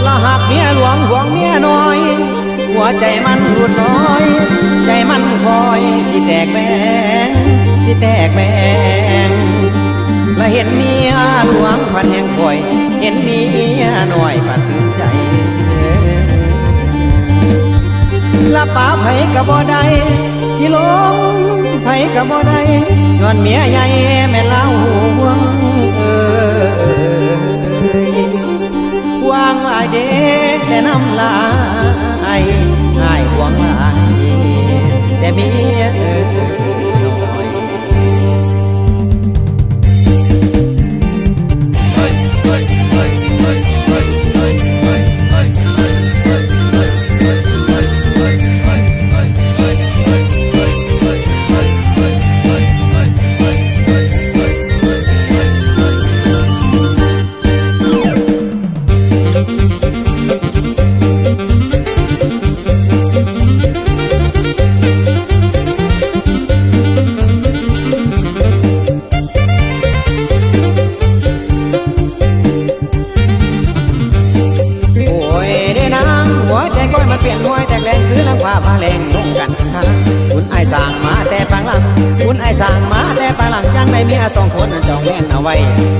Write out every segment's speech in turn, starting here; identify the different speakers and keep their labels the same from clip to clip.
Speaker 1: ละหักเมียหลวงห่วงเมียน้อยหัวใจมันหลุดลอยใจมันคอยสิแตกแบงสิแตกแบงและเห็นเมียหลวงพันแห่งคอยเห็นเมียน้อยพันซึ้งใจละป่าไผกะบ่ได้สิลงไผกะบ่ได้ย้อนเมียใหญ่แม่เล่าห่วงวางหลายเด้แต่น้ำลายหายห่วงหลายแต่เมียน้อยเปลี่ยนห้วยแตกแรงคือลำพาพาแรงลงกันข้างคุณไอ้สร้างมาแต่ปางหลังคุณไอ้สร้างมาแต่ปางหลังจังได้เมียสองคนจองแม่นเอาไว้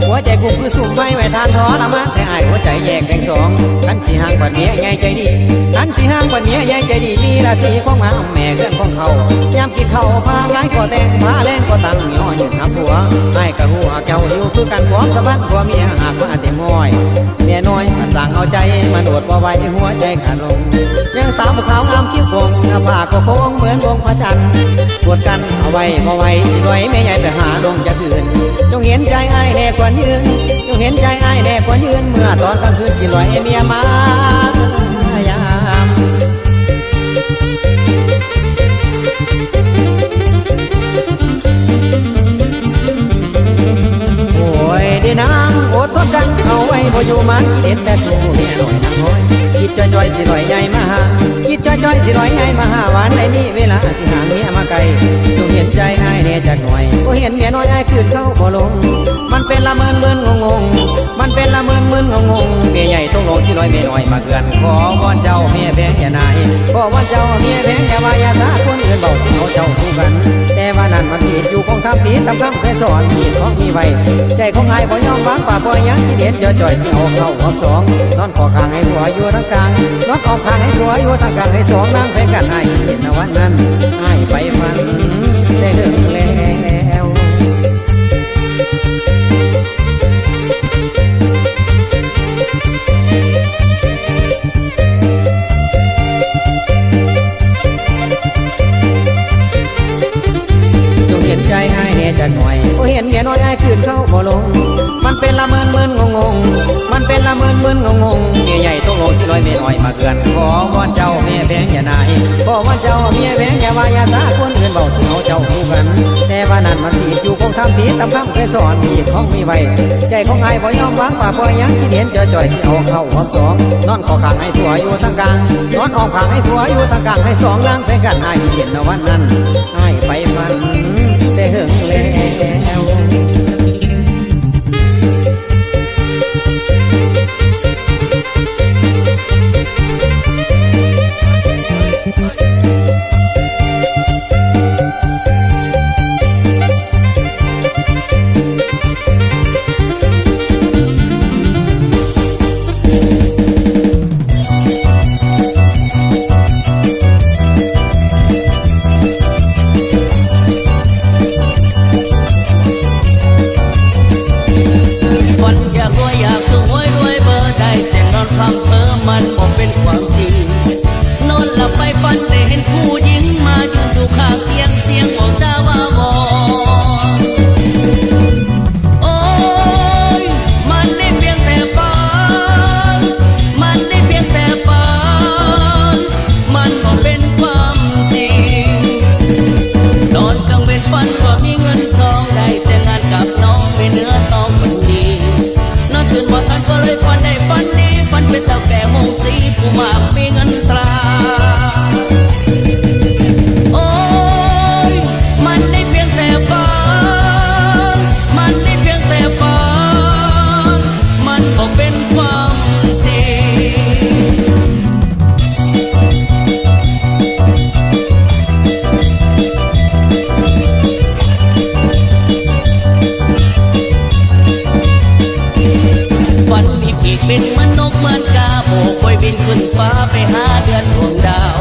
Speaker 1: หัวใจกุมคือสุ่มไว้ไว้ทานทอละมาแต่ไอ้หัวใจแยกแบ่งสองขันสีห่างกว่าเมียใหญ่ใจดีขันสีห่างกว่าเมียใหญ่ใจดีลีราศีของมาแม่เพื่อนของเขายามกินเขาพาง่ายก็แต่งพาแรงก็ตั้งย่อหยุดนับหัวไอ้กะหัวเจ้าอยู่คือกันพร้อมสะบัดหัวเมียหากมาเต็มม้อยเมียน้อยมันสั่งเอาใจมันอดว่าไว้หัวใจขาดลงยังสาวขาวงามคิ้วโค้งหน้าผากก็โค้งเหมือนวงพระจันทร์ปวดกันเอาไว้พอไว้สิไว้แม่ใหญ่ไปหาลงจะคืนจงเห็นใจไอ้แน่กว่ายืนจงเห็นใจไอ้แน่กว่ายืนเมื่อตอนกลางคืนสิลอยเมียมายามโอ้ยเดี๋ยวนางอดทนกันเอาไว้พออยู่มันกิเด็ดแต่สู้เมียหน่อยนางน้อยคิดจอยสิลอยใหญ่มาหาคิดจอยสิลอยใหญ่มาหาหวานในมีเวลาสิหางเมียมาไกลจงเห็นใจไอ้แน่จักหน่อยก็เห็นเมียน้อยไอ้คืนเข้าบ่ลงมันเป็นละเมินงงมันเป็นละเมินงงเมียใหญ่ต้องลงสิลอยเมียน้อยมาเกือนขอวอนเจ้าเมียแพงอย่านายขอวอนเจ้าเมียแพงอย่าว่าอย่าซาคนอื่นเบาสิเอาเจ้าคู่กันแต่ว่านั่นมันผิดอยู่ของทำผิดตามคำเคยสอนผิดของมีไว้ใจของไอ้บ่ยอมวางป่าบ่ยังที่เด็ดจ่อยสิเอาเข้าหอมสองนอนขอข้างให้หัวอยู่ทั้งกลางนอนออกข้างให้หัวอยู่ทั้งกลางให้สองนั่งไปกันไอ้เห็นวันนั้นไอ้ไปฝันได้ถึงแล้วเห็นใจไอ้แน่จักหน่อยก็เห็นเมียน้อยไอ้คืนเข้าบ่ลงมันเป็นละเมินงงมันเป็นละเมินงงเมียใหญ่ต้องลงสิลอยเมียน้อยมาเกือนขอวอนเจ้าเมียแพงอย่านายขอวอนเจ้าเมียแพงอย่าว่าอย่าซาคนอื่นเบาสิเอาเจ้าคู่กันแต่ว่านั่นมันผิดอยู่ของทำผิดตามคำเคยสอนผิดของมีไว้ใจของไอ้บ่ยอมวางป่าบ่ยังที่เห็นจ่อยสิเอาเข้าหอมสองนอนขอข้างให้ผัวอยู่ทั้งกลางนอนออกข้างให้ผัวอยู่ทั้งกลางให้สองนั่งไปกันไอ้เห็นวันนั้นไอ้ไปฝันได้หึงแล้ว
Speaker 2: พังเพ้อมันบ่เป็นความจริงนอนหลับไปฝันได้ บินขึ้นฟ้าไปหาเดือนดวงดาว